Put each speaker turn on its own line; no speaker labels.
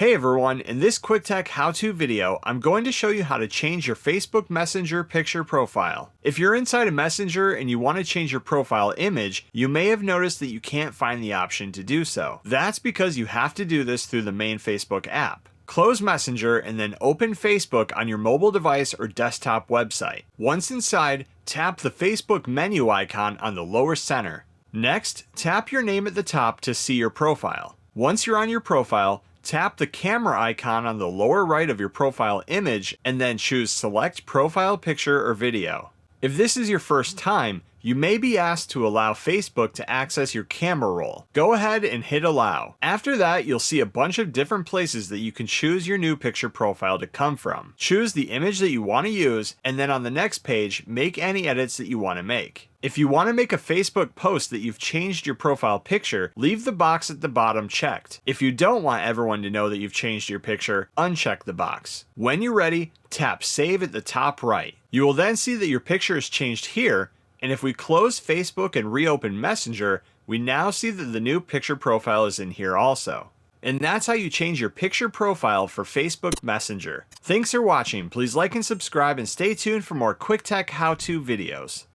Hey everyone, in this quick tech how-to video, I'm going to show you how to change your Facebook Messenger picture profile. If you're inside a Messenger and you want to change your profile image, you may have noticed that you can't find the option to do so. That's because you have to do this through the main Facebook app. Close Messenger and then open Facebook on your mobile device or desktop website. Once inside, tap the Facebook menu icon on the lower center. Next, tap your name at the top to see your profile. Once you're on your profile, tap the camera icon on the lower right of your profile image and then choose Select Profile Picture or Video. If this is your first time, you may be asked to allow Facebook to access your camera roll. Go ahead and hit Allow. After that, you'll see a bunch of different places that you can choose your new picture profile to come from. Choose the image that you want to use, and then on the next page, make any edits that you want to make. If you want to make a Facebook post that you've changed your profile picture, leave the box at the bottom checked. If you don't want everyone to know that you've changed your picture, uncheck the box. When you're ready, tap Save at the top right. You will then see that your picture is changed here, and if we close Facebook and reopen Messenger, we now see that the new picture profile is in here also. And that's how you change your picture profile for Facebook Messenger. Thanks for watching. Please like and subscribe and stay tuned for more quick tech how-to videos.